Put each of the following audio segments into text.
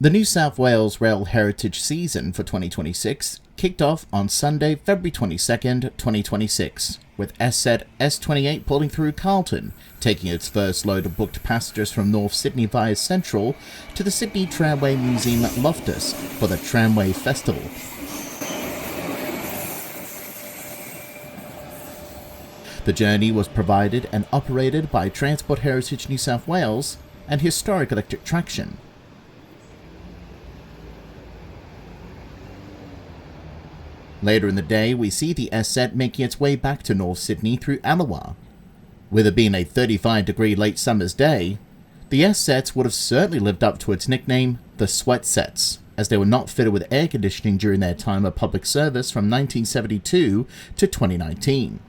The New South Wales Rail Heritage season for 2026 kicked off on Sunday, February 22nd, 2026, with SZ S28 pulling through Carlton, taking its first load of booked passengers from North Sydney via Central to the Sydney Tramway Museum at Loftus for the Tramway Festival. The journey was provided and operated by Transport Heritage New South Wales and Historic Electric Traction. Later in the day, we see the SZ making its way back to North Sydney through Illawarra. With it being a 35-degree late summer's day, the SZs would have certainly lived up to its nickname, the Sweat Sets, as they were not fitted with air conditioning during their time of public service from 1972 to 2019.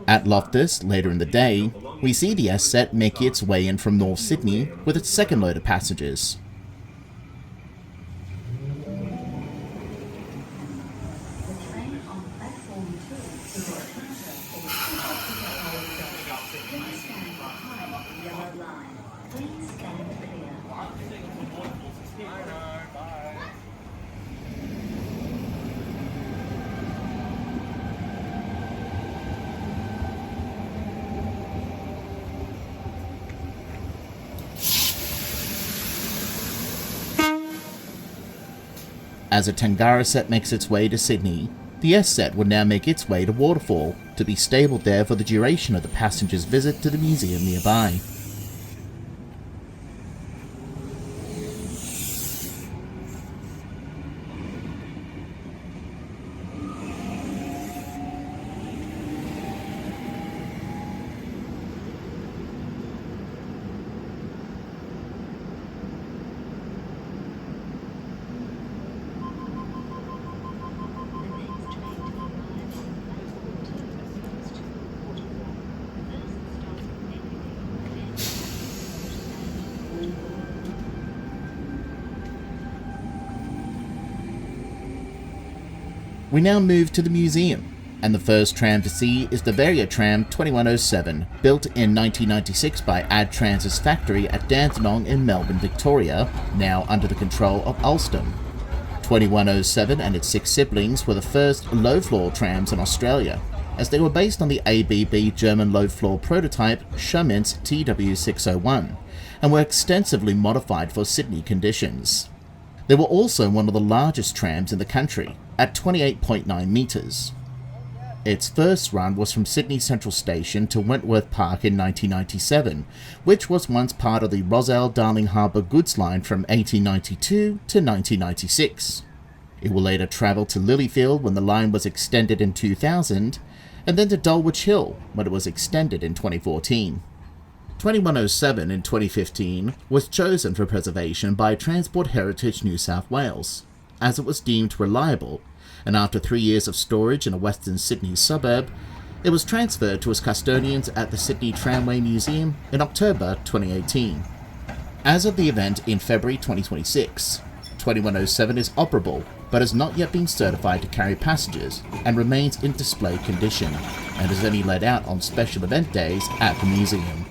At Loftus, later in the day, we see the SZ make its way in from North Sydney with its second load of passengers. As a Tangara set makes its way to Sydney, the S set would now make its way to Waterfall to be stabled there for the duration of the passenger's visit to the museum nearby. We now move to the museum, and the first tram to see is the Varia Tram 2107, built in 1996 by AdTrans's factory at Dandenong in Melbourne, Victoria, now under the control of Alstom. 2107 and its 6 siblings were the first low-floor trams in Australia, as they were based on the ABB German low-floor prototype Schumanns TW601, and were extensively modified for Sydney conditions. They were also one of the largest trams in the country, at 28.9 metres. Its first run was from Sydney Central Station to Wentworth Park in 1997, which was once part of the Rozelle-Darling Harbour goods line from 1892 to 1996. It will later travel to Lilyfield when the line was extended in 2000, and then to Dulwich Hill when it was extended in 2014. 2107 in 2015 was chosen for preservation by Transport Heritage New South Wales, as it was deemed reliable, and after 3 years of storage in a Western Sydney suburb, it was transferred to its custodians at the Sydney Tramway Museum in October 2018. As of the event in February 2026, 2107 is operable, but has not yet been certified to carry passengers and remains in display condition, and is only let out on special event days at the museum.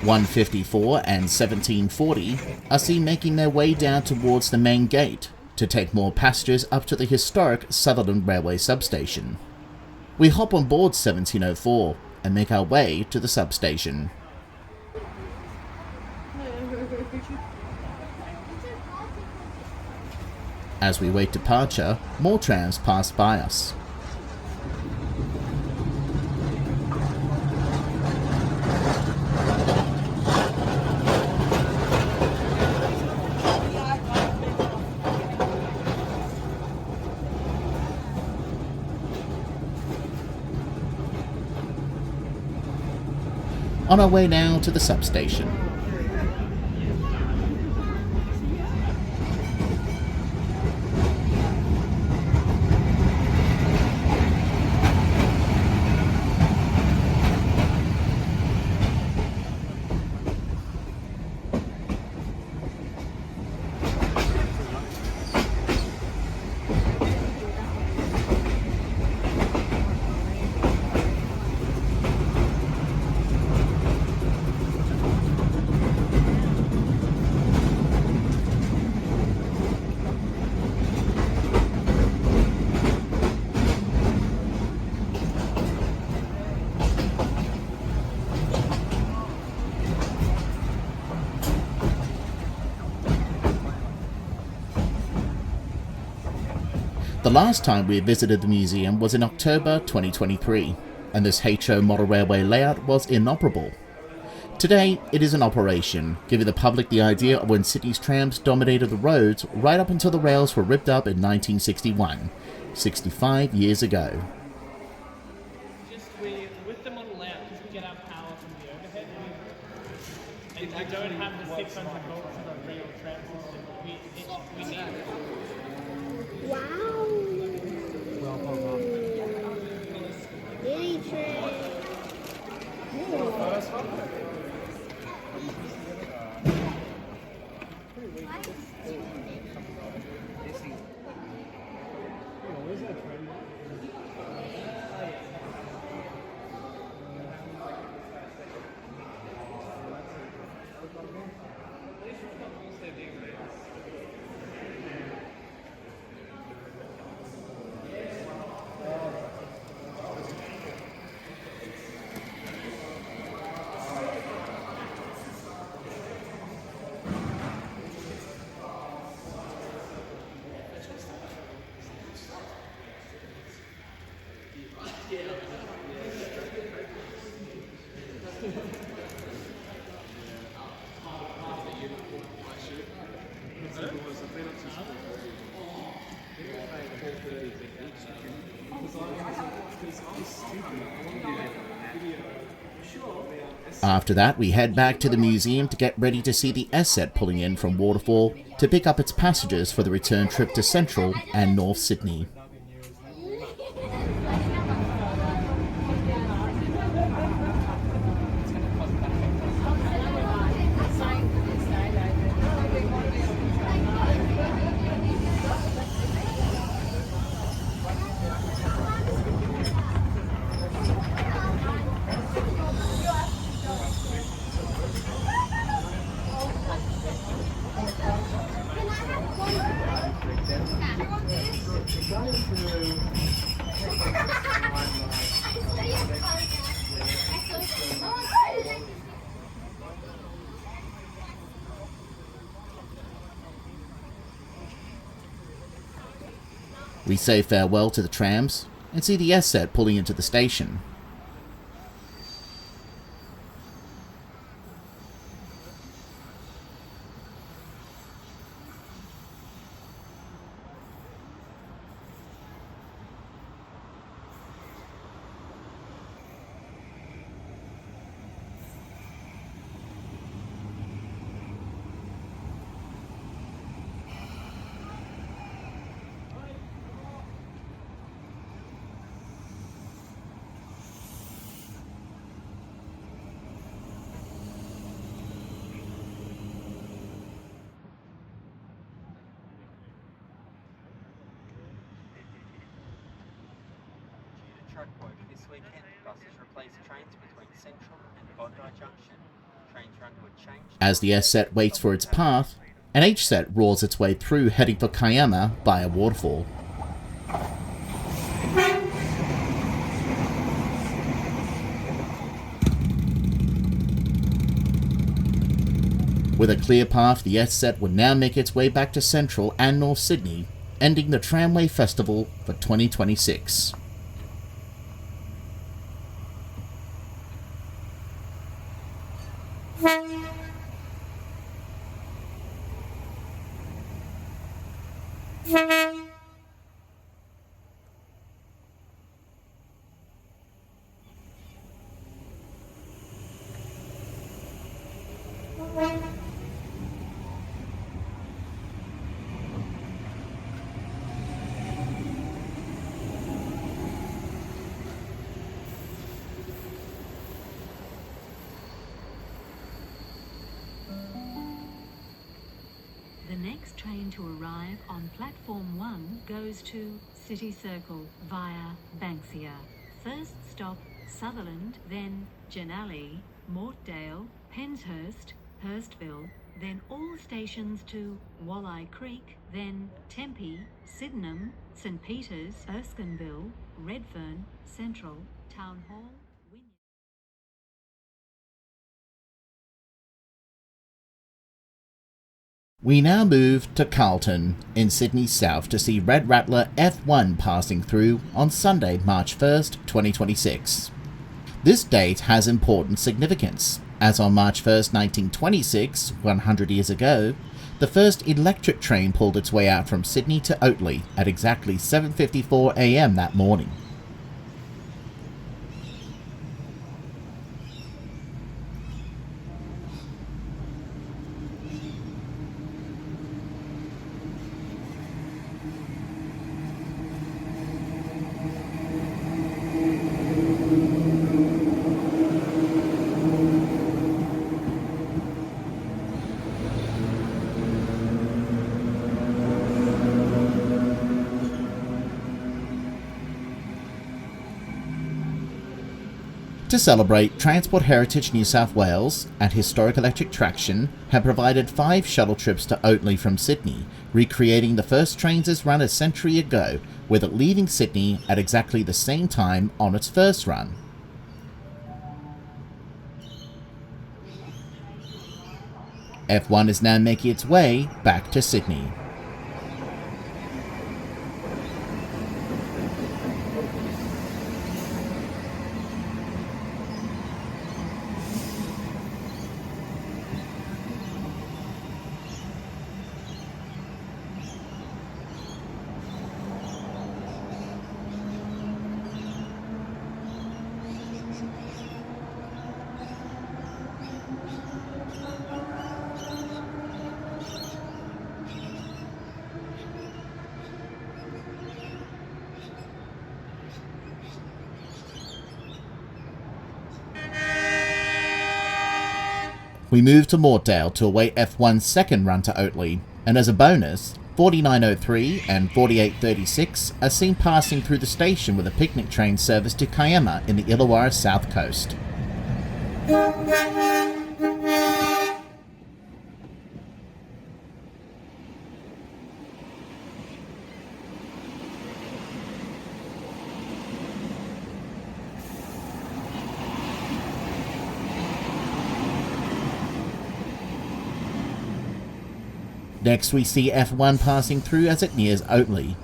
154 and 1740 are seen making their way down towards the main gate to take more passengers up to the historic Sutherland Railway substation. We hop on board 1704 and make our way to the substation. As we wait departure, more trams pass by us. On our way now to the substation. The last time we visited the museum was in October 2023, and this HO model railway layout was inoperable. Today, it is in operation, giving the public the idea of when Sydney's trams dominated the roads right up until the rails were ripped up in 1961, 65 years ago. Just with the model layout, because we get our power from the overhead, and we don't have the 600 volts of a real tram system. We need it. Wow. Mini train. After that, we head back to the museum to get ready to see the S-Set pulling in from Waterfall to pick up its passengers for the return trip to Central and North Sydney. We say farewell to the trams and see the S-Set pulling into the station. Truck work this weekend. Buses replace trains between Central and Bondi Junction. Trains run to a change. As the S-Set waits for its path, an H-Set roars its way through, heading for Kiama via Waterfall. With a clear path, the S-Set would now make its way back to Central and North Sydney, ending the Tramway Festival for 2026. The next train to arrive on Platform 1 goes to City Circle via Banksia. First stop Sutherland, then Genali, Mortdale, Penshurst, Hurstville, then all stations to Walleye Creek, then Tempe, Sydenham, St Peters, Erskineville, Redfern, Central, Town Hall, Wynyard. We now move to Carlton in Sydney South to see Red Rattler F1 passing through on Sunday, March 1st, 2026. This date has important significance, as on March 1st, 1926, 100 years ago, the first electric train pulled its way out from Sydney to Oatley at exactly 7:54 a.m. that morning. To celebrate, Transport Heritage New South Wales and Historic Electric Traction have provided 5 shuttle trips to Oatley from Sydney, recreating the first trains as run a century ago, with it leaving Sydney at exactly the same time on its first run. F1 is now making its way back to Sydney. We move to Mortdale to await F1's second run to Oatley, and as a bonus, 4903 and 4836 are seen passing through the station with a picnic train service to Kiama in the Illawarra South Coast. Next we see F1 passing through as it nears Oatley.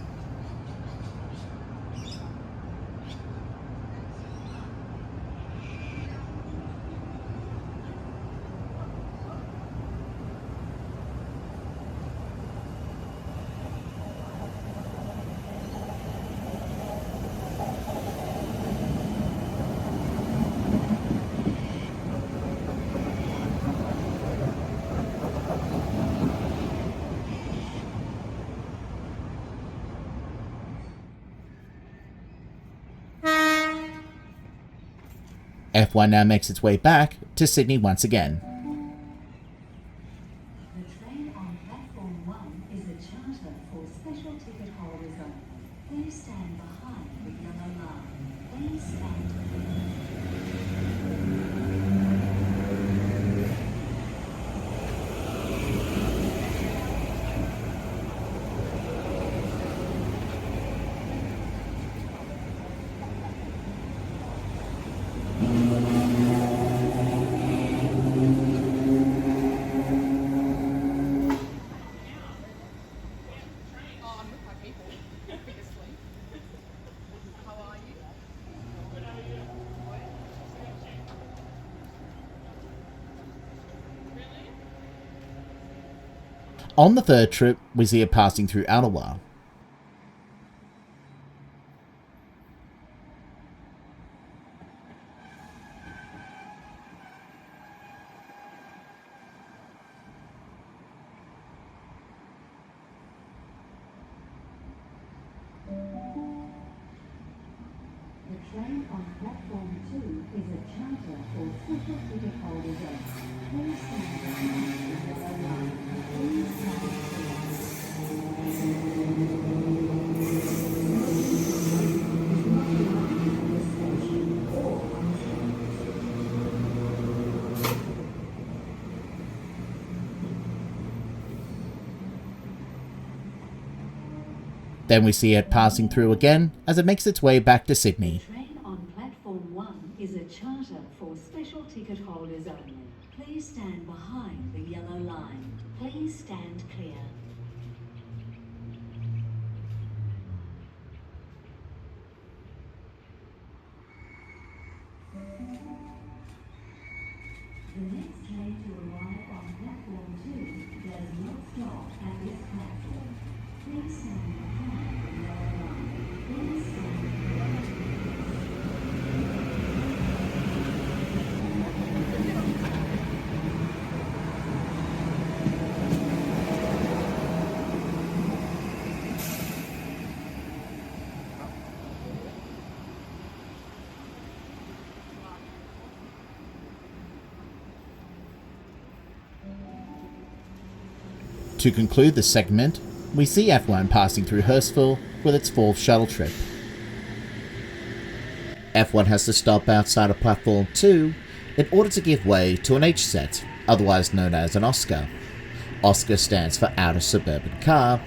F1 now makes its way back to Sydney once again. The train on platform 1 is a charter for special ticket holders only. Please stand behind the yellow line. Please stand clear. On the third trip, we see it passing through Illawarra. The train on platform 2 is a charter for special ticket holders only. Please stand behind the yellow line. Please stand clear. Then we see it passing through again as it makes its way back to Sydney. The train on platform 1 is a charter for special ticket holders only. Please stand behind the yellow line. Please stand clear. To conclude this segment, we see F1 passing through Hurstville with its 4th shuttle trip. F1 has to stop outside of platform 2 in order to give way to an H-set, otherwise known as an Oscar. Oscar stands for Outer Suburban Car,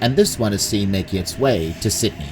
and this one is seen making its way to Sydney.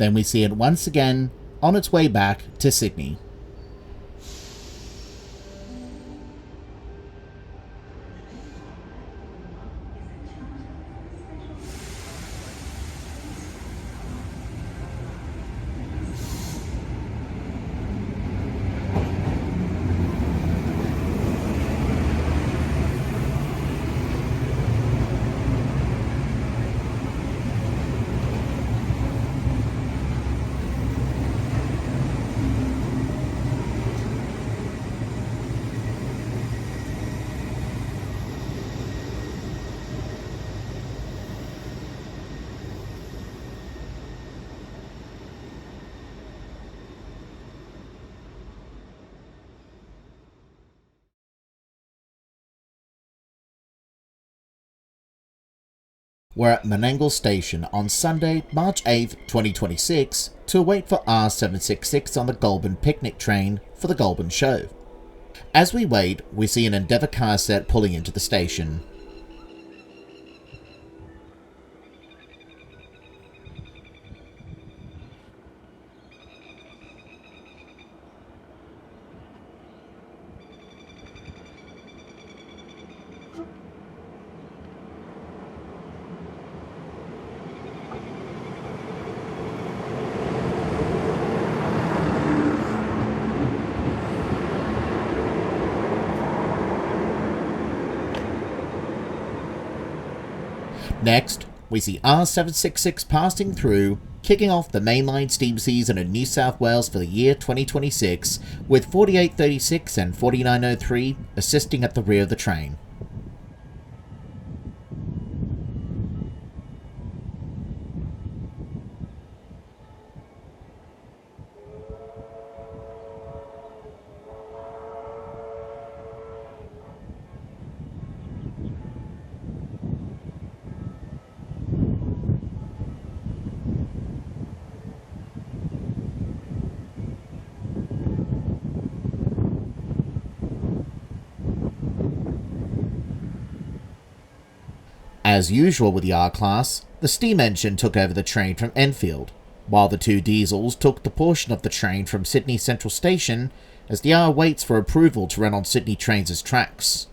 Then we see it once again on its way back to Sydney. We're at Menangle Station on Sunday, March 8th, 2026 to wait for R766 on the Goulburn picnic train for the Goulburn show. As we wait, we see an Endeavour car set pulling into the station. Next, we see R766 passing through, kicking off the mainline steam season in New South Wales for the year 2026, with 4836 and 4903 assisting at the rear of the train. As usual with the R-Class, the steam engine took over the train from Enfield, while the two diesels took the portion of the train from Sydney Central Station as the R waits for approval to run on Sydney Trains' tracks.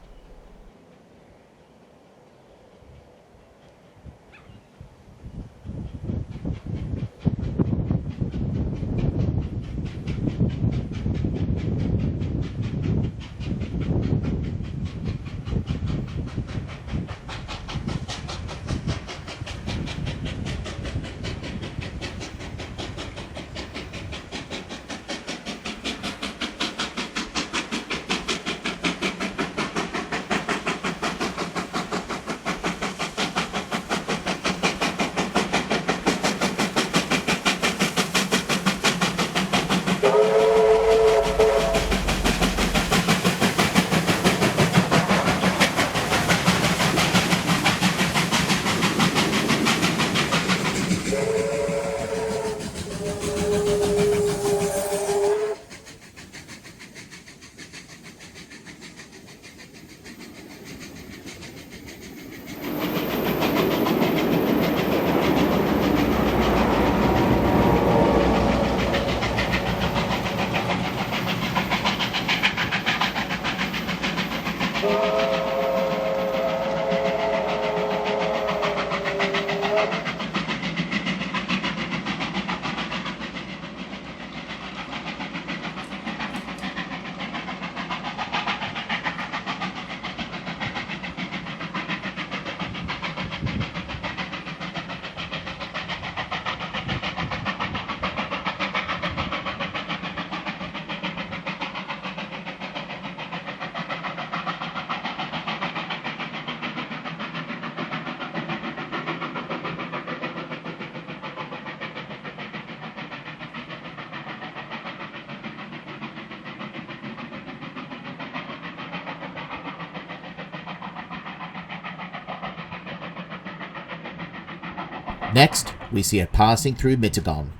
Next, we see it passing through Mittagong.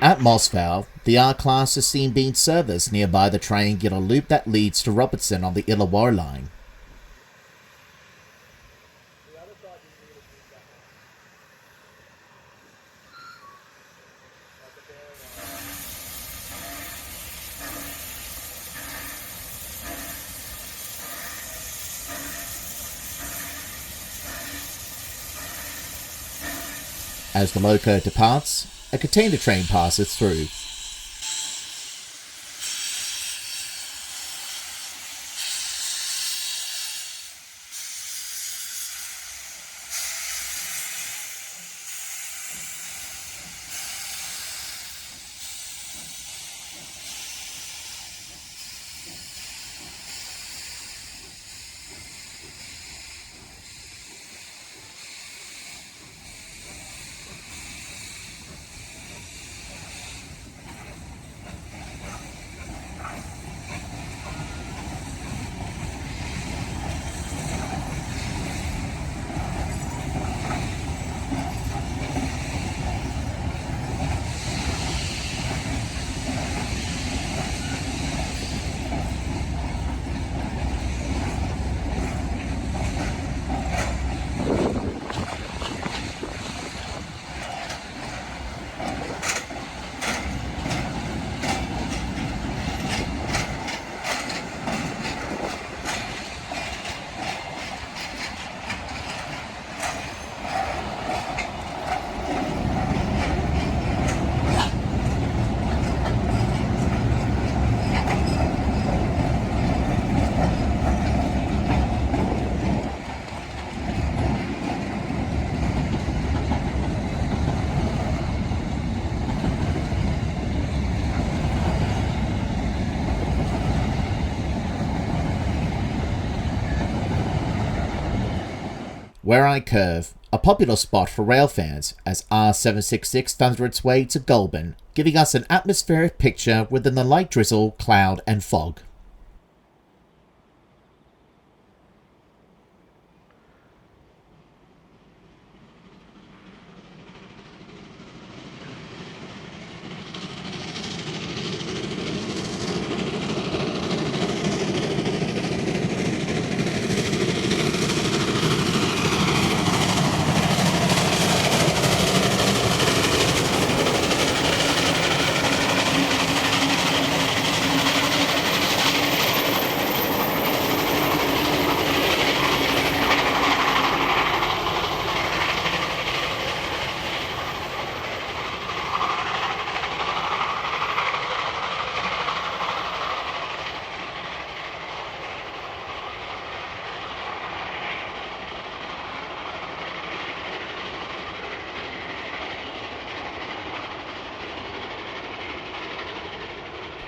At Mossvale, the R-Class is seen being serviced nearby the triangular loop that leads to Robertson on the Illawarra line. As the loco departs, a container train passes through. Werri Curve, a popular spot for rail fans as R766 thunders its way to Goulburn, giving us an atmospheric picture within the light drizzle, cloud and fog.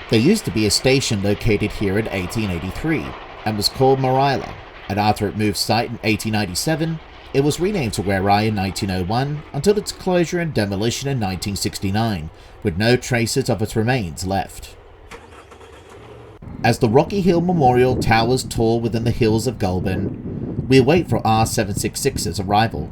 There used to be a station located here in 1883 and was called Marilla, and after it moved site in 1897, it was renamed to Werri in 1901 until its closure and demolition in 1969, with no traces of its remains left. As the Rocky Hill Memorial towers tall within the hills of Goulburn, we await for R766's arrival.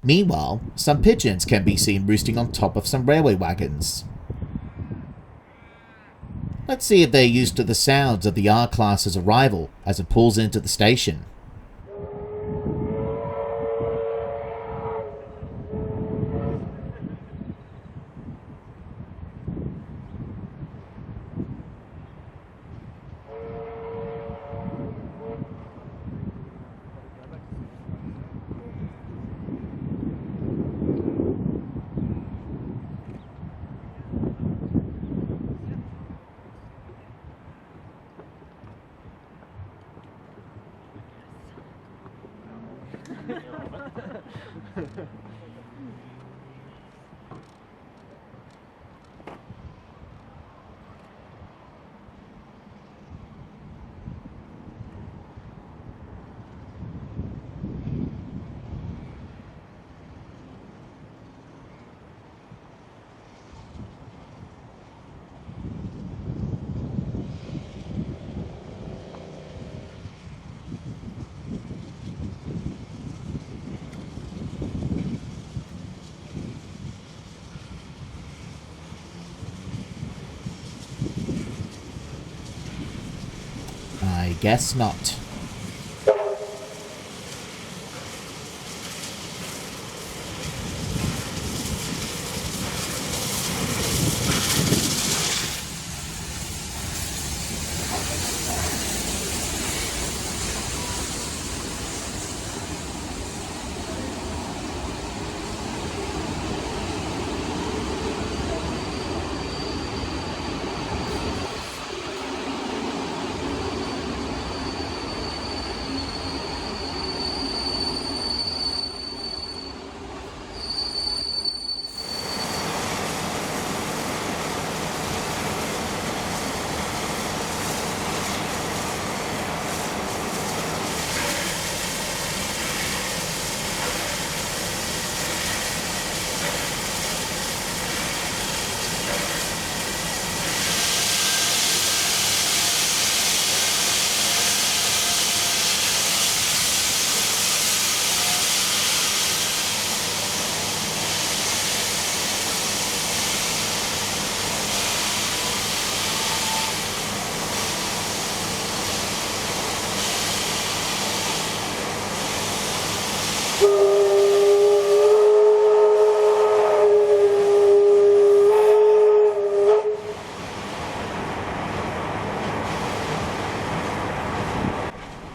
Meanwhile, some pigeons can be seen roosting on top of some railway wagons. Let's see if they're used to the sounds of the R-Class's arrival as it pulls into the station. I guess not.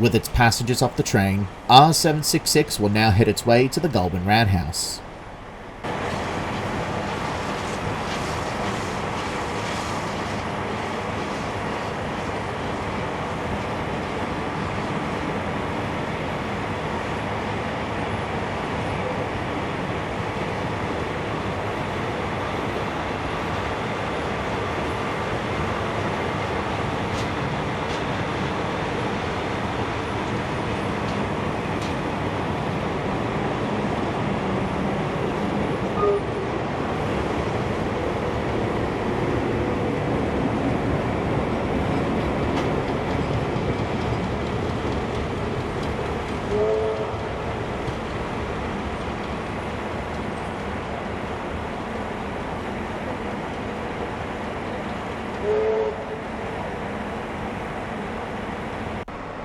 With its passengers off the train, R766 will now head its way to the Goulburn Roundhouse.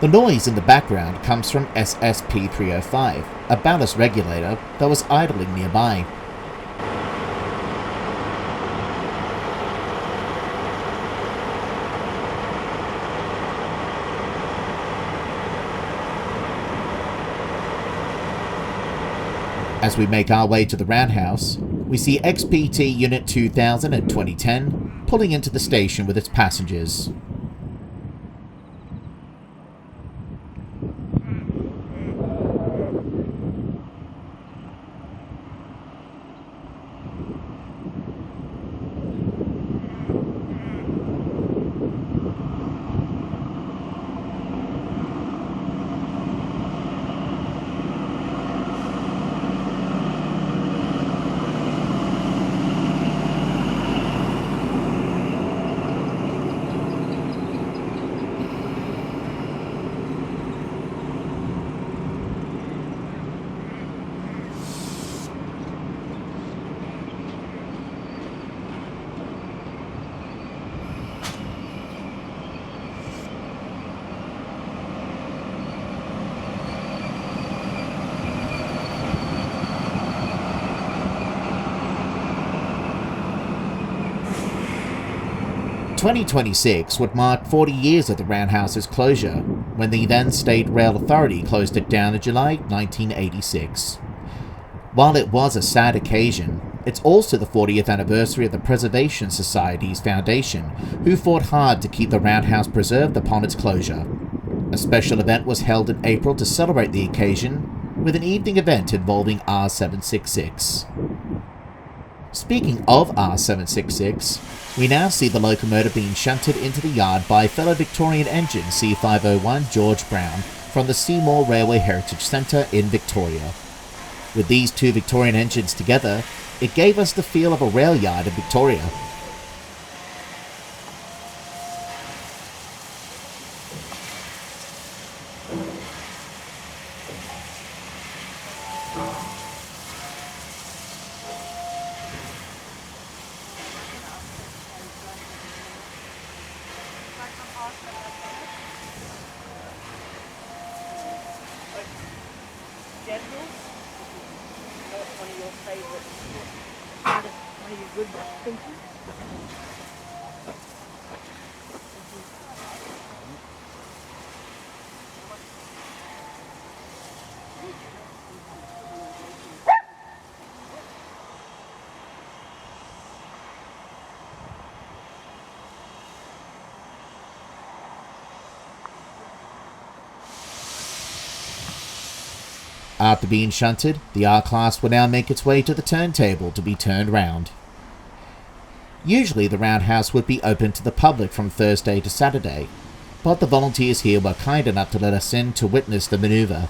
The noise in the background comes from SSP-305, a ballast regulator that was idling nearby. As we make our way to the roundhouse, we see XPT Unit 2000 and 2010 pulling into the station with its passengers. In 2026 would mark 40 years of the Roundhouse's closure, when the then State Rail Authority closed it down in July 1986. While it was a sad occasion, it's also the 40th anniversary of the Preservation Society's foundation, who fought hard to keep the Roundhouse preserved upon its closure. A special event was held in April to celebrate the occasion, with an evening event involving R766. Speaking of R766, we now see the locomotive being shunted into the yard by fellow Victorian engine C501 George Brown from the Seymour Railway Heritage Centre in Victoria. With these two Victorian engines together, it gave us the feel of a rail yard in Victoria. After being shunted, the R-Class will now make its way to the turntable to be turned round. Usually the Roundhouse would be open to the public from Thursday to Saturday, but the volunteers here were kind enough to let us in to witness the manoeuvre.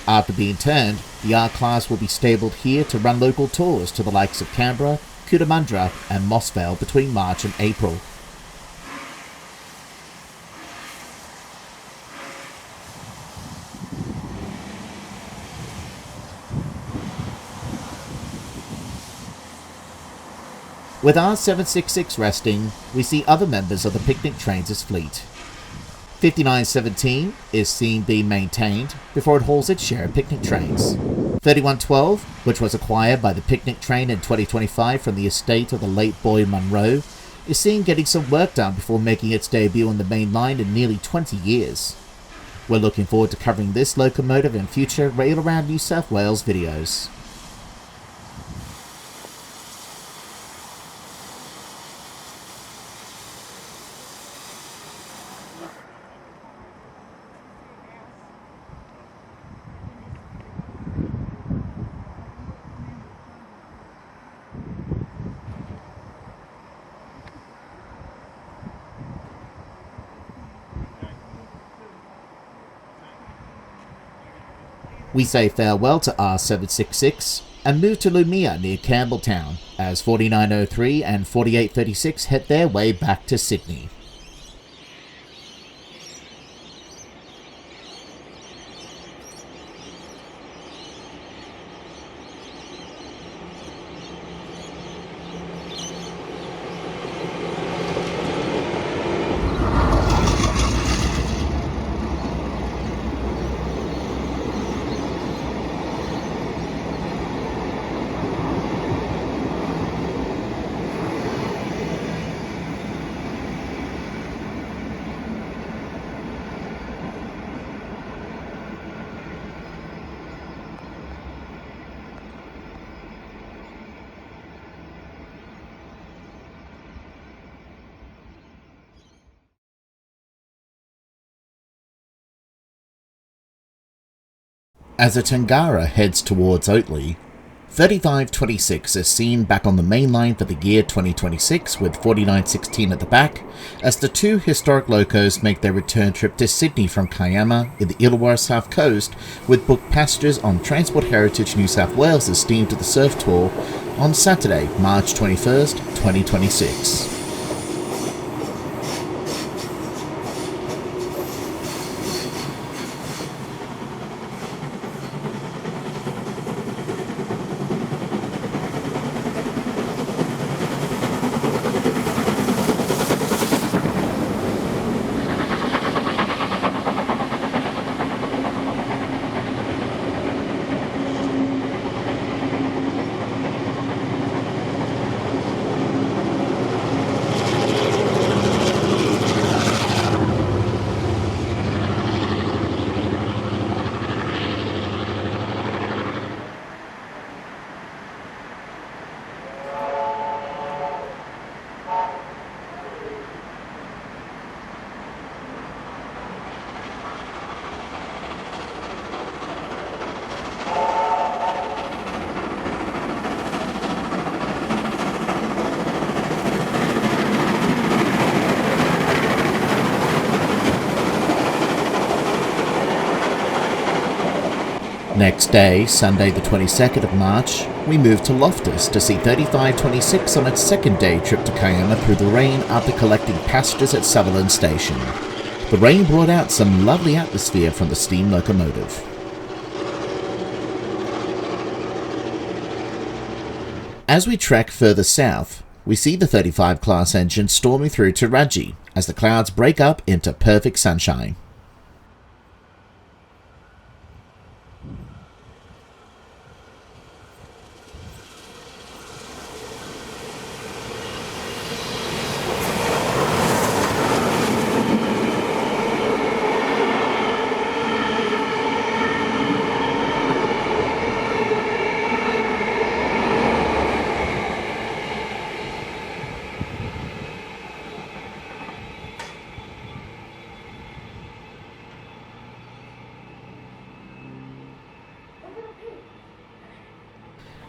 After being turned, the R-Class will be stabled here to run local tours to the likes of Canberra, Cootamundra and Mossvale between March and April. With R766 resting, we see other members of the Picnic Trains' fleet. 5917 is seen being maintained before it hauls its share of picnic trains. 3112, which was acquired by the Picnic Train in 2025 from the estate of the late Boyd Munro, is seen getting some work done before making its debut on the main line in nearly 20 years. We're looking forward to covering this locomotive in future Rail Around New South Wales videos. We say farewell to R766 and move to Lumia near Campbelltown as 4903 and 4836 head their way back to Sydney. As the Tangara heads towards Oatley, 3526 is seen back on the main line for the year 2026 with 4916 at the back, as the two historic locos make their return trip to Sydney from Kiama in the Illawarra South Coast, with booked passengers on Transport Heritage New South Wales' Steam to the Surf tour on Saturday, March 21st, 2026. Next day, Sunday the 22nd of March, we move to Loftus to see 3526 on its second day trip to Kiama through the rain after collecting passengers at Sutherland Station. The rain brought out some lovely atmosphere from the steam locomotive. As we trek further south, we see the 35 class engine storming through to Raji as the clouds break up into perfect sunshine.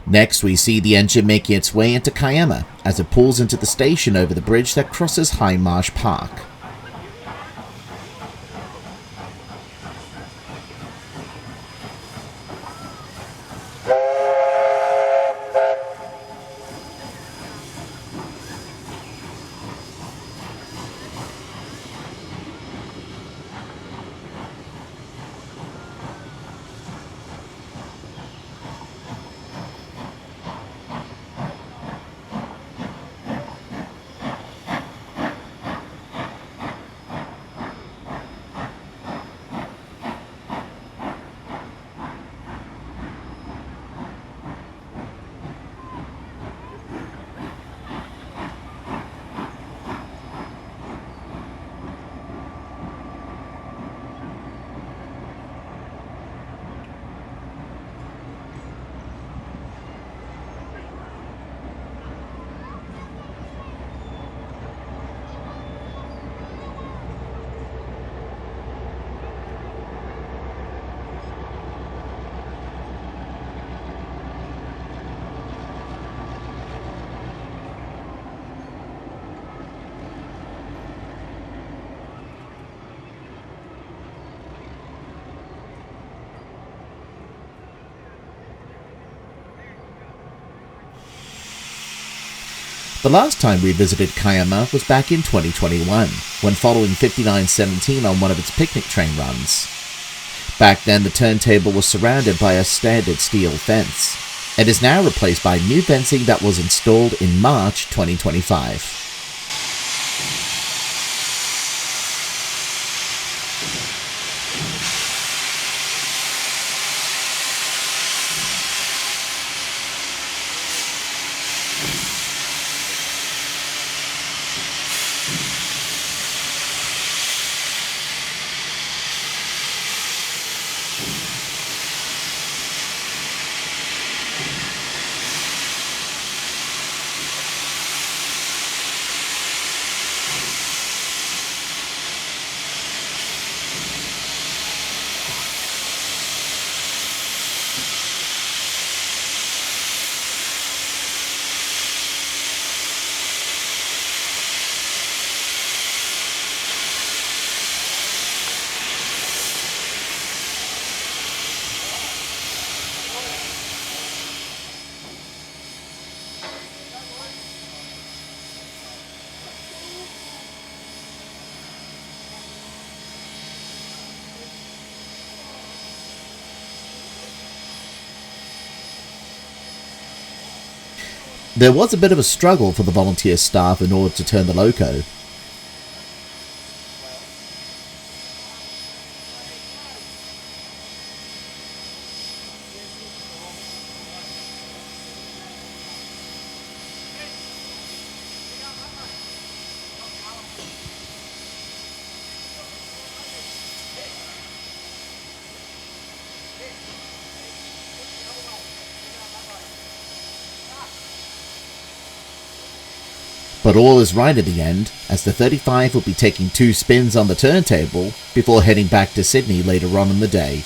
Next, we see the engine making its way into Kiama as it pulls into the station over the bridge that crosses High Marsh Park. The last time we visited Kiama was back in 2021, when following 5917 on one of its picnic train runs. Back then, the turntable was surrounded by a standard steel fence. It is now replaced by new fencing that was installed in March 2025. There was a bit of a struggle for the volunteer staff in order to turn the loco. But all is right at the end, as the 35 will be taking 2 spins on the turntable before heading back to Sydney later on in the day.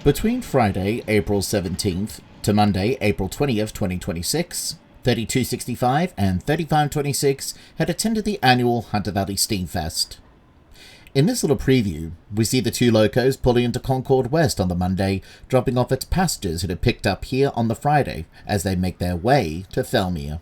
Between Friday, April 17th to Monday, April 20th, 2026, 3265 and 3526 had attended the annual Hunter Valley Steamfest. In this little preview, we see the two locos pulling into Concord West on the Monday, dropping off its passengers it had picked up here on the Friday as they make their way to Thirlmere.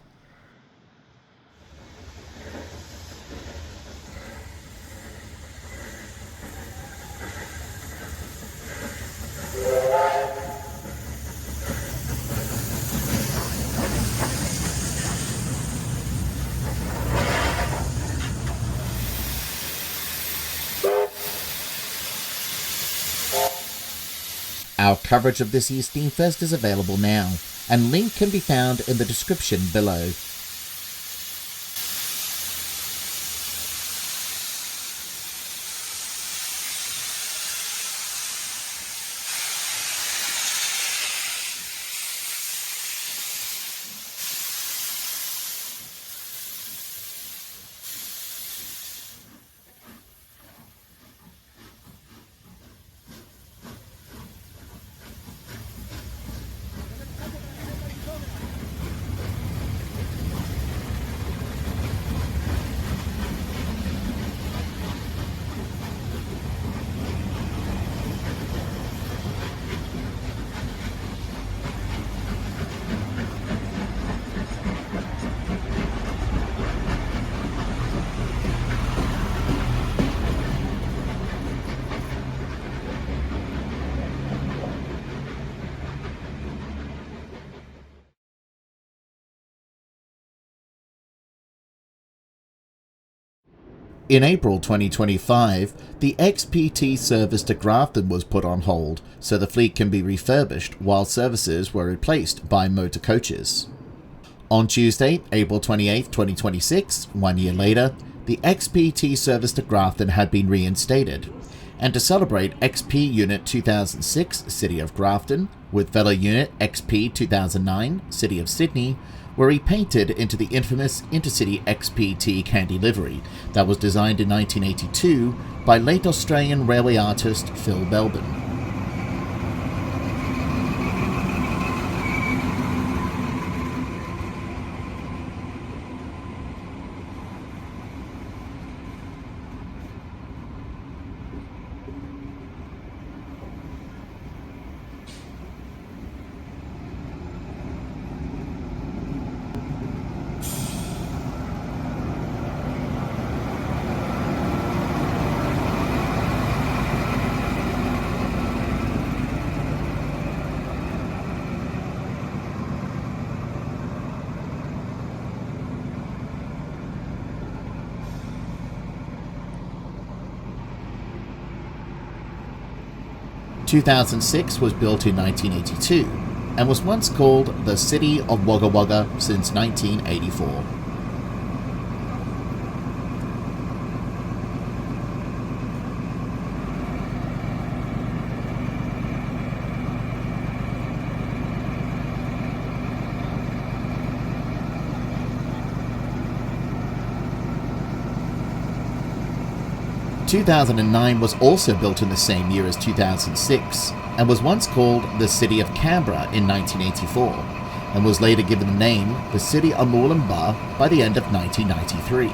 Our coverage of this year's Steamfest is available now, and link can be found in the description below. In April 2025, the XPT service to Grafton was put on hold so the fleet can be refurbished while services were replaced by motor coaches. On Tuesday, April 28, 2026, 1 year later, the XPT service to Grafton had been reinstated, and to celebrate XP Unit 2006 City of Grafton with fellow Unit XP 2009 City of Sydney were repainted into the infamous Intercity XPT candy livery that was designed in 1982 by late Australian railway artist Phil Belbin. 2006 was built in 1982 and was once called the City of Wagga Wagga since 1984. In 2009 was also built in the same year as 2006 and was once called the City of Canberra in 1984 and was later given the name the City of Mooloolaba by the end of 1993.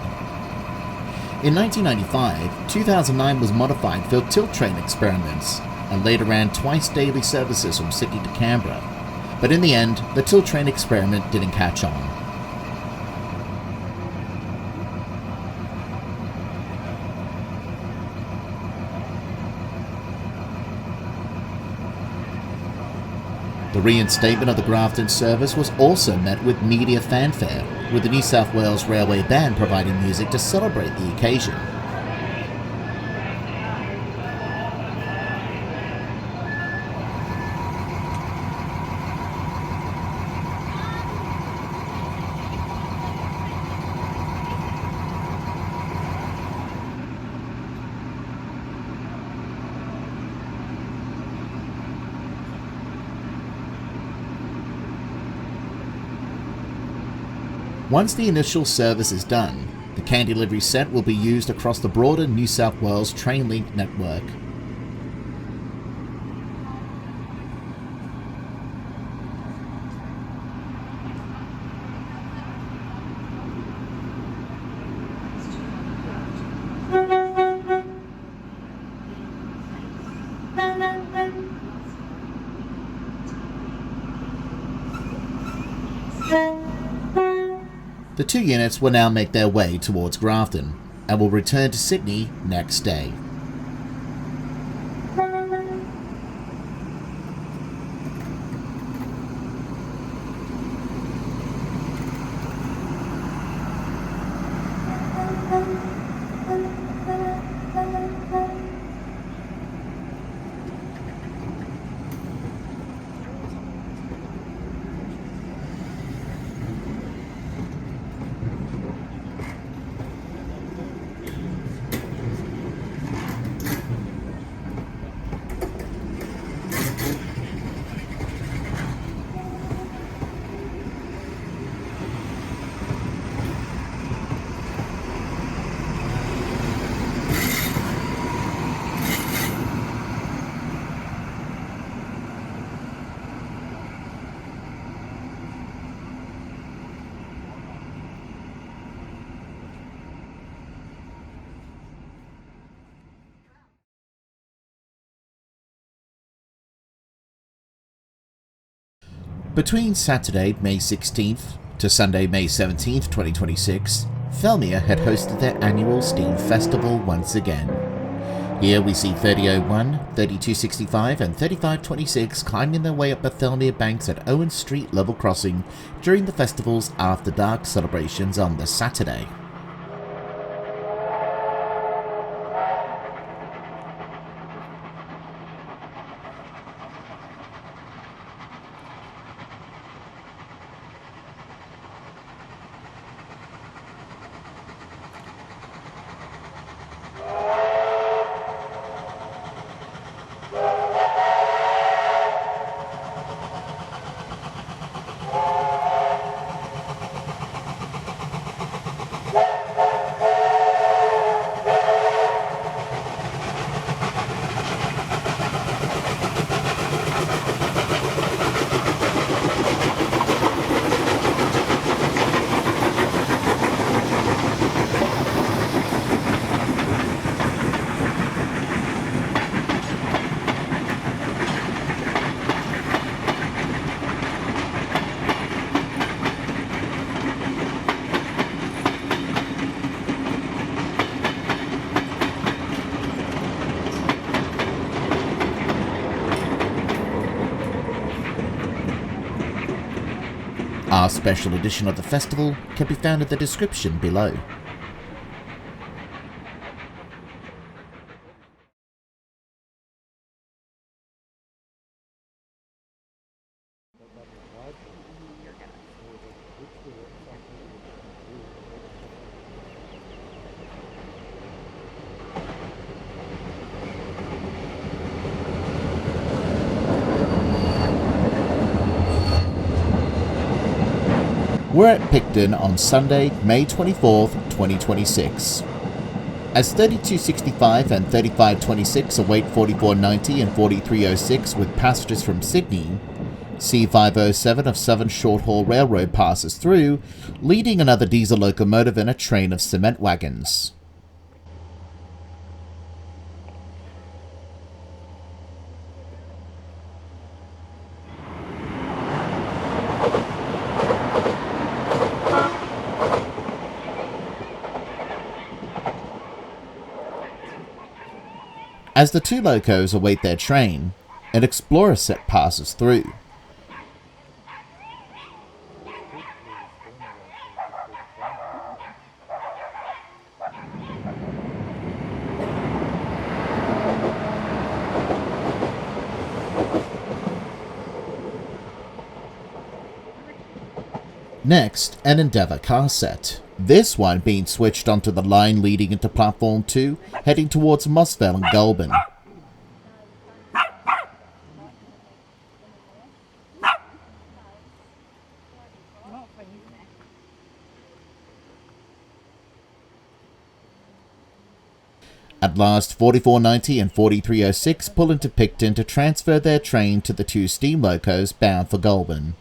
In 1995, 2009 was modified for tilt train experiments and later ran twice daily services from Sydney to Canberra, but in the end the tilt train experiment didn't catch on. The reinstatement of the Grafton service was also met with media fanfare, with the New South Wales Railway Band providing music to celebrate the occasion. Once the initial service is done, the candy livery set will be used across the broader New South Wales Trainlink network. The two units will now make their way towards Grafton and will return to Sydney next day. Between Saturday, May 16th to Sunday, May 17th, 2026, Thirlmere had hosted their annual Steam Festival once again. Here we see 3001, 3265 and 3526 climbing their way up the Thirlmere banks at Owen Street level crossing during the festival's After Dark celebrations on the Saturday. Our special edition of the festival can be found in the description below. We're at Picton on Sunday, May 24th, 2026. As 3265 and 3526 await 4490 and 4306 with passengers from Sydney, C507 of Southern Short Haul Railroad passes through, leading another diesel locomotive and a train of cement wagons. As the two locos await their train, an Explorer set passes through. Next, an Endeavour car set. This one being switched onto the line leading into Platform 2, heading towards Mossvale and Goulburn. At last, 4490 and 4306 pull into Picton to transfer their train to the two steam locos bound for Goulburn.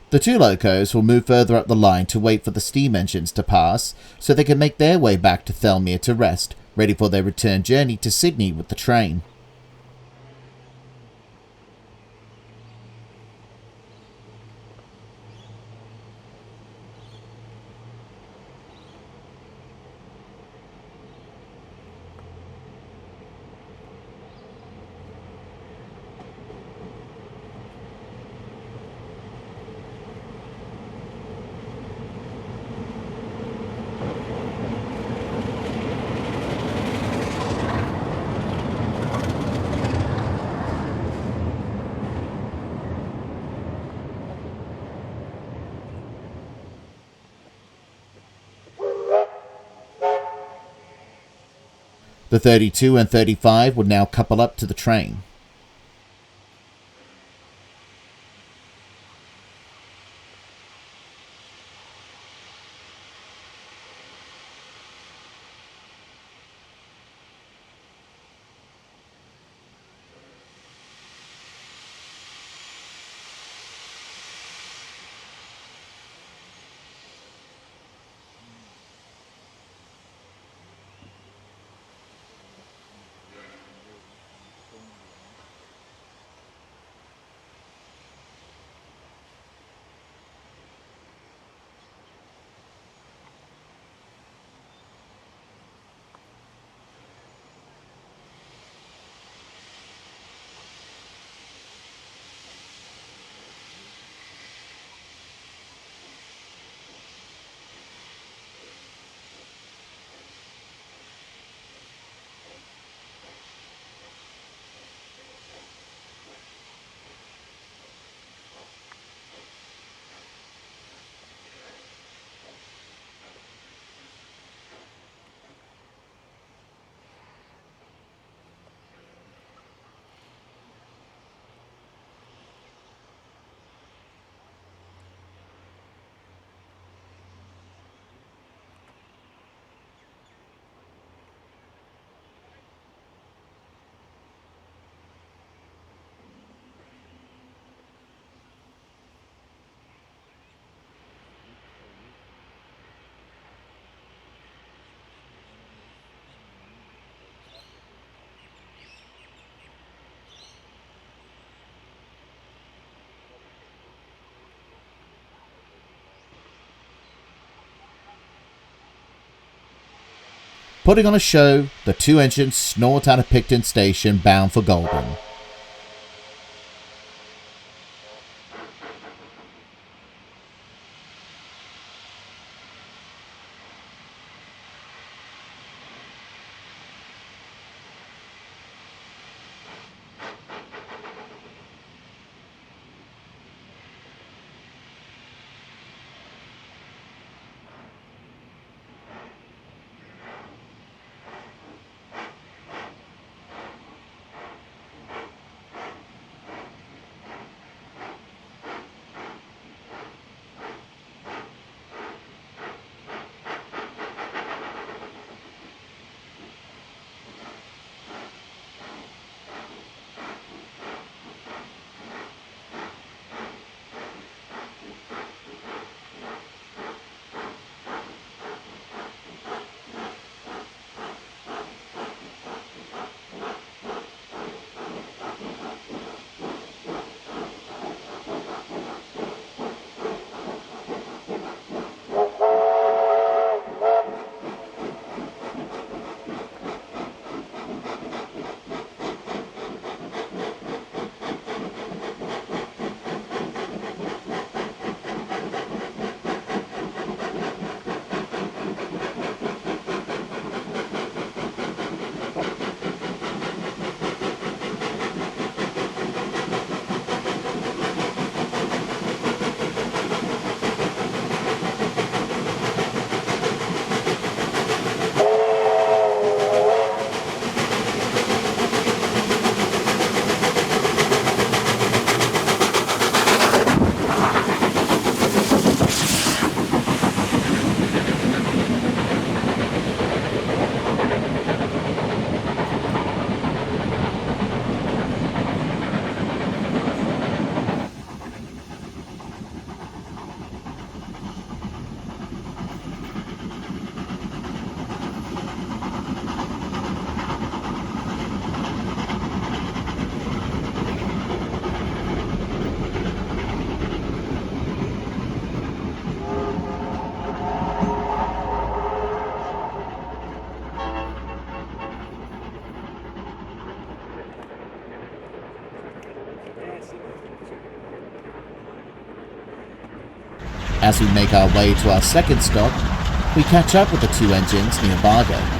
The two locos will move further up the line to wait for the steam engines to pass, so they can make their way back to Thirlmere to rest, ready for their return journey to Sydney with the train. The 32 and 35 would now couple up to the train. Putting on a show, the two engines snort out of Picton Station bound for Goulburn. As we make our way to our second stop, we catch up with the two engines near Bargo.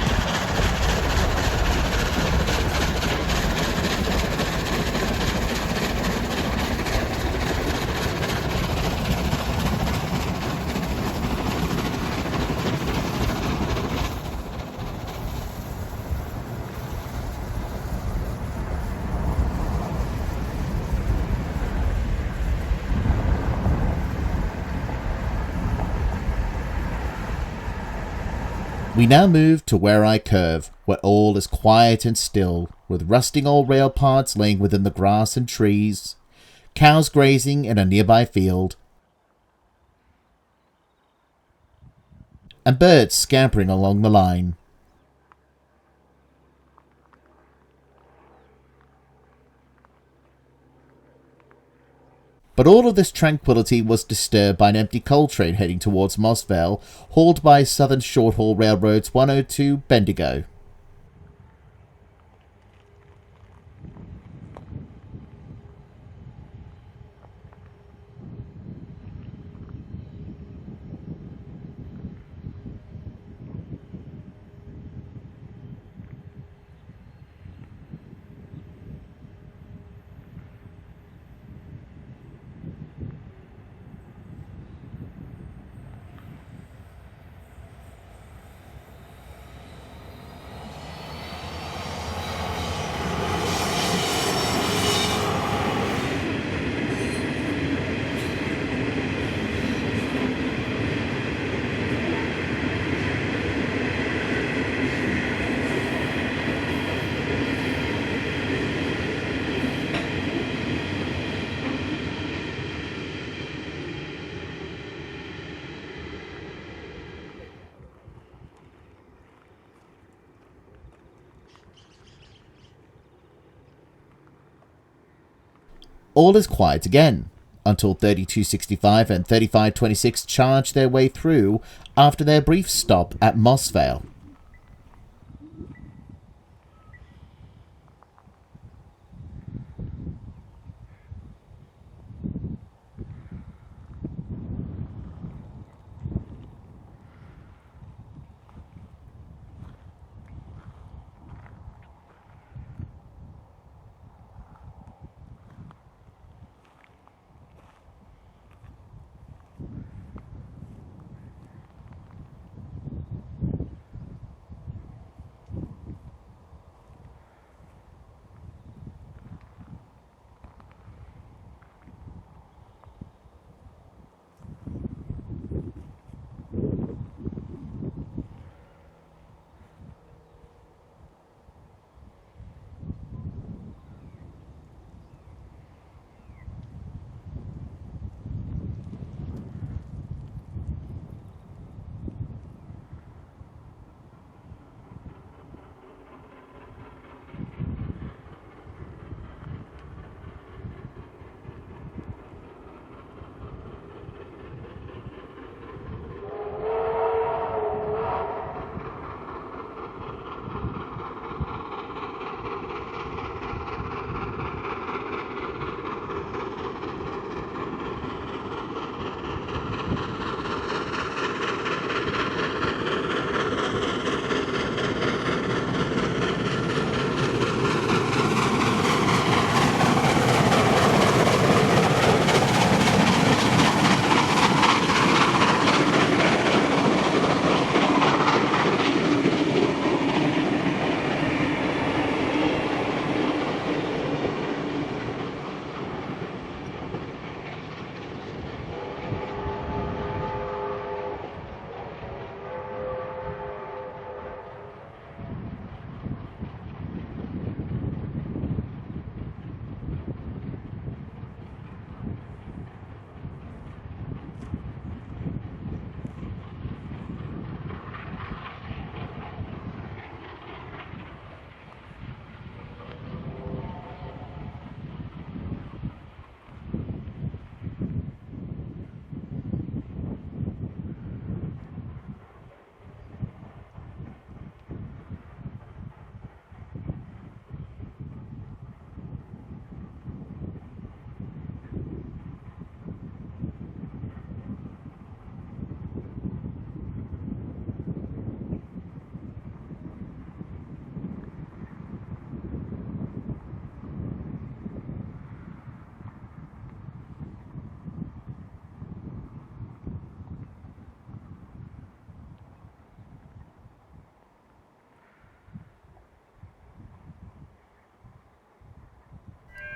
We now move to Where I Curve, where all is quiet and still, with rusting old rail parts laying within the grass and trees, cows grazing in a nearby field, and birds scampering along the line. But all of this tranquility was disturbed by an empty coal train heading towards Mossvale, hauled by Southern Short-Haul Railroad's 102 Bendigo. All is quiet again, until 3265 and 3526 charge their way through after their brief stop at Mossvale.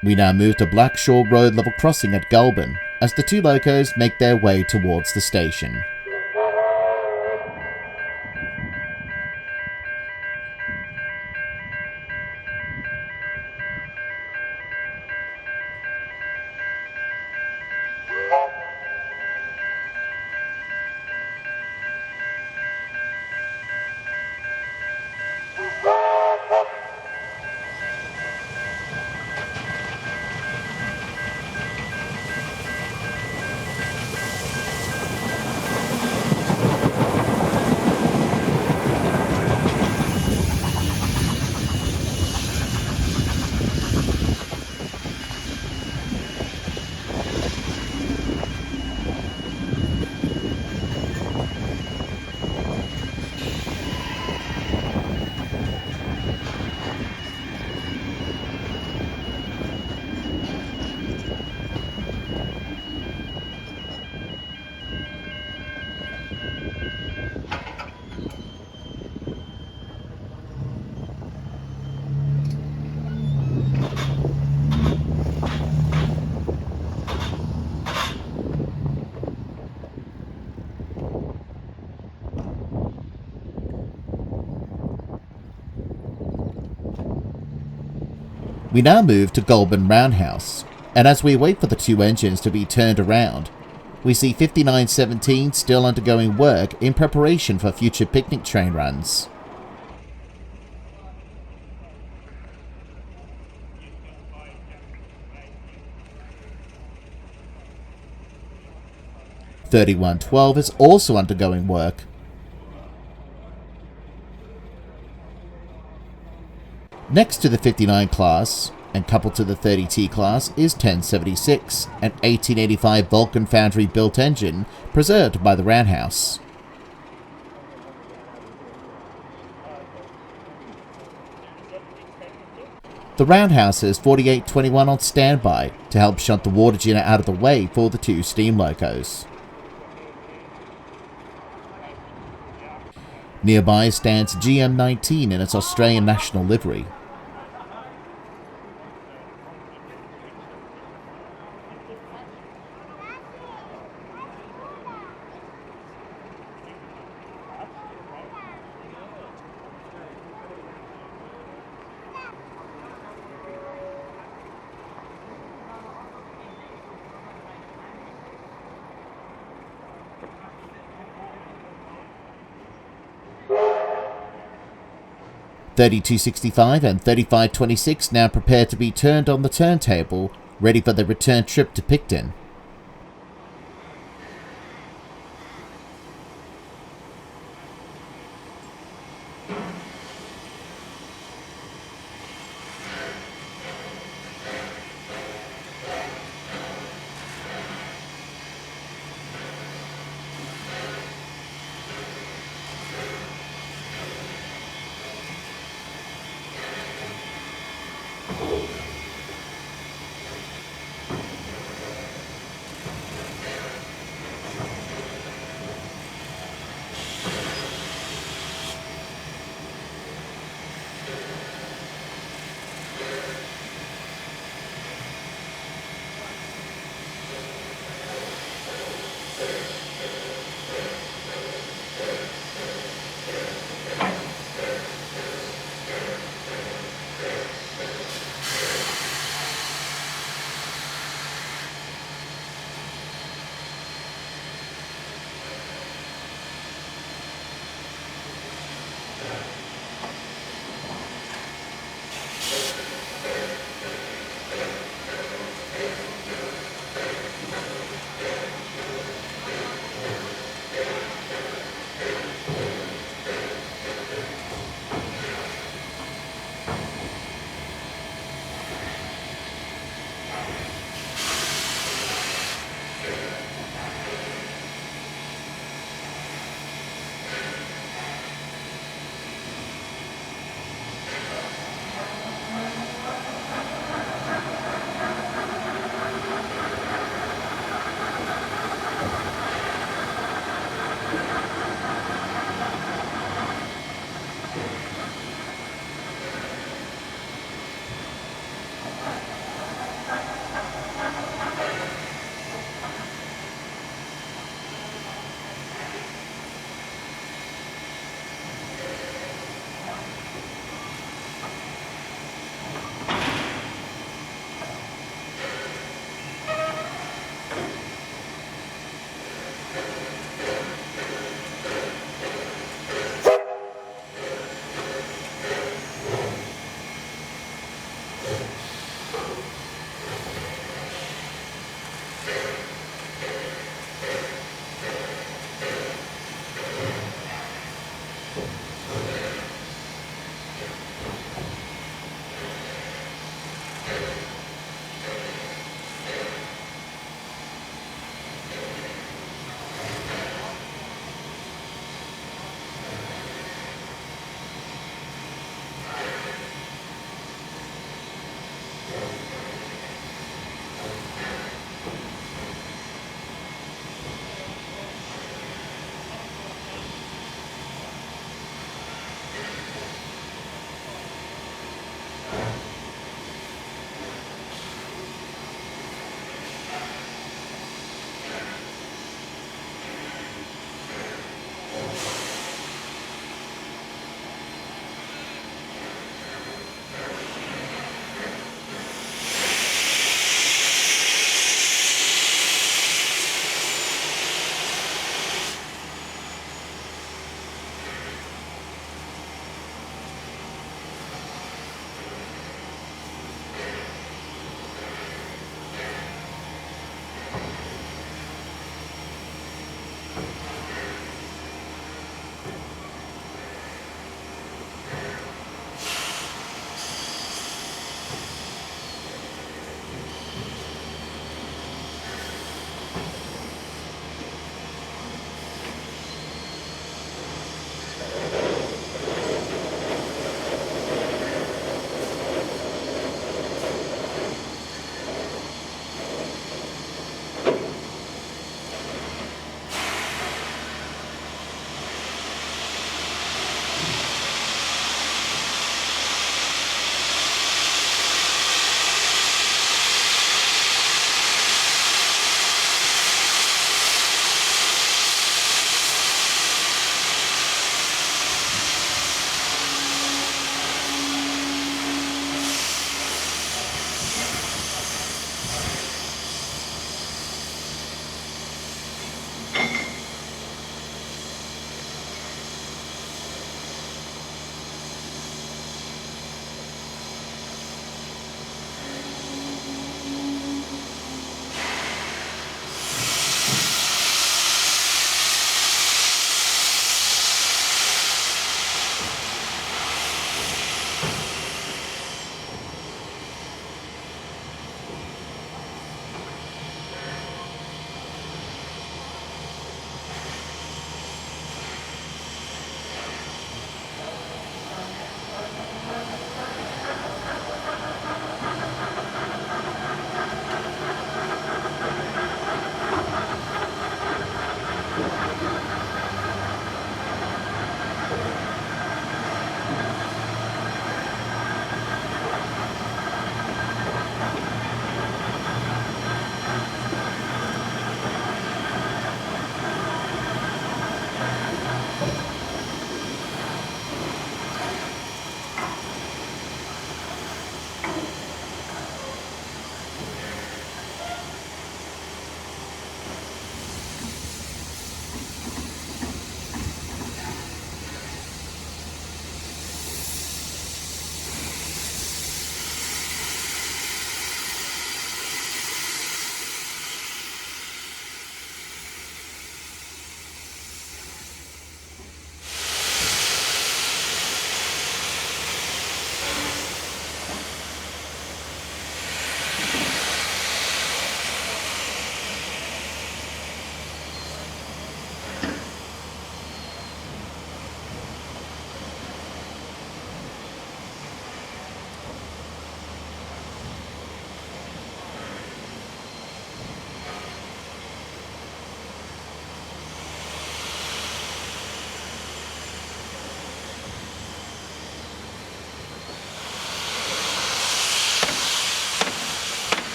We now move to Blackshore Road level crossing at Goulburn as the two locos make their way towards the station. We now move to Goulburn Roundhouse, and as we wait for the two engines to be turned around, we see 5917 still undergoing work in preparation for future picnic train runs. .3112 is also undergoing work. Next to the 59 class, and coupled to the 30T class, is 1076, an 1885 Vulcan Foundry built engine preserved by the Roundhouse. The Roundhouse has 4821 on standby to help shunt the water jet out of the way for the two steam locos. Nearby stands GM19 in its Australian national livery. .3265 and 3526 now prepare to be turned on the turntable, ready for the return trip to Picton.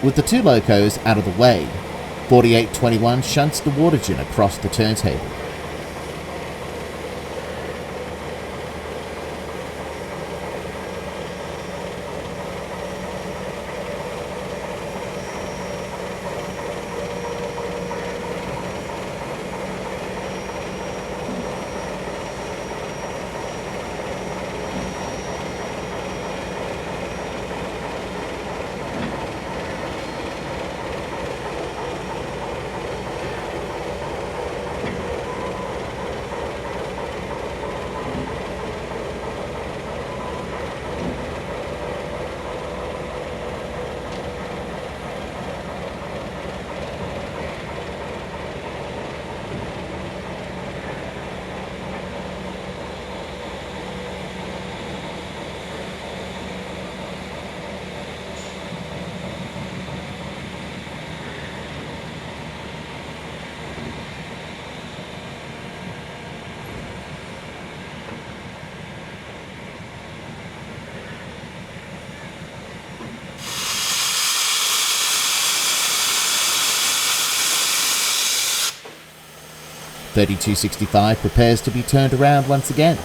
With the two locos out of the way, 4821 shunts the water gin across the turntable. .3265 prepares to be turned around once again.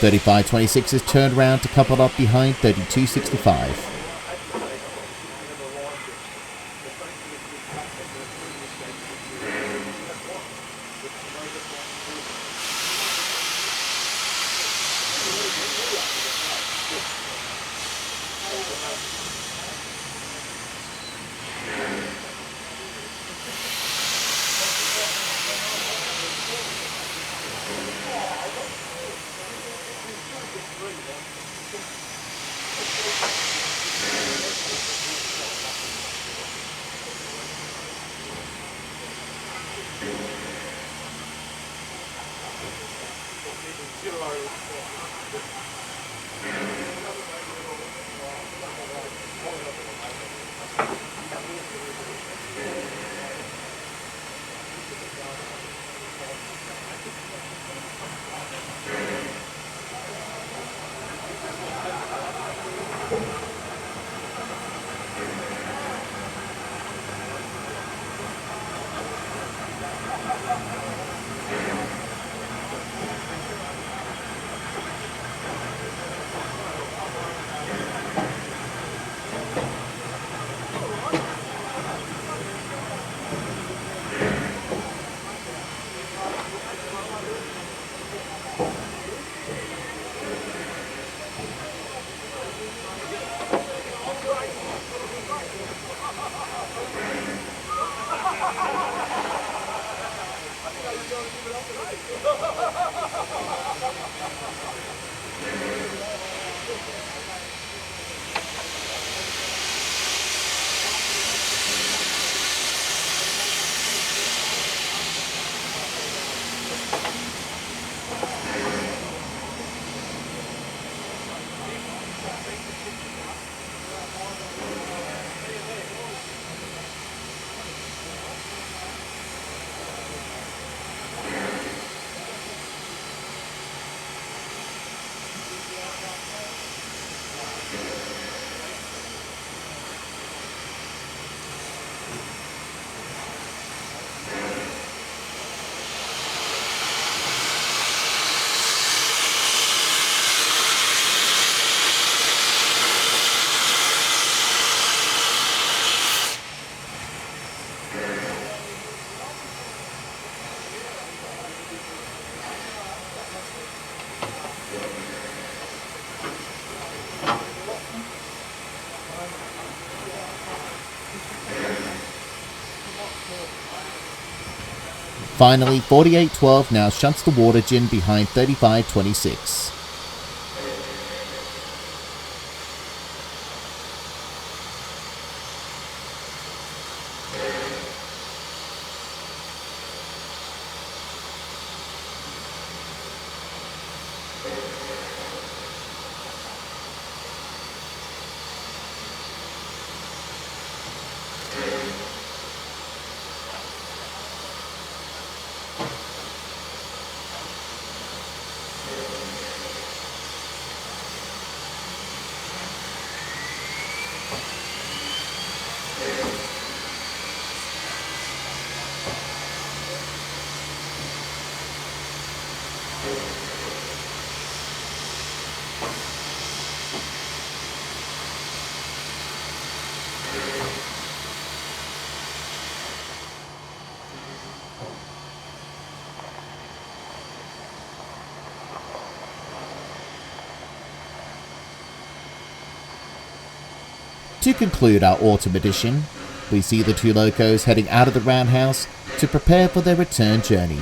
.3526 is turned around to couple up behind .3265. Finally, 4812 now shunts the water gin behind 3526. To conclude our autumn edition, we see the two locos heading out of the roundhouse to prepare for their return journey.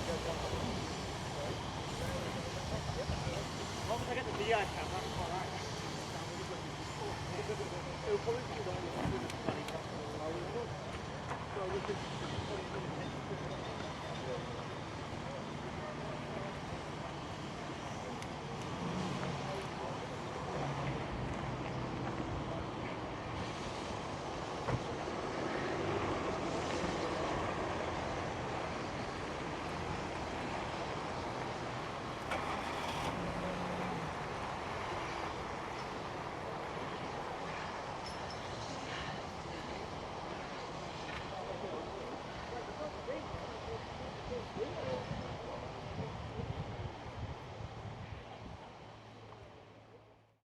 It'll probably be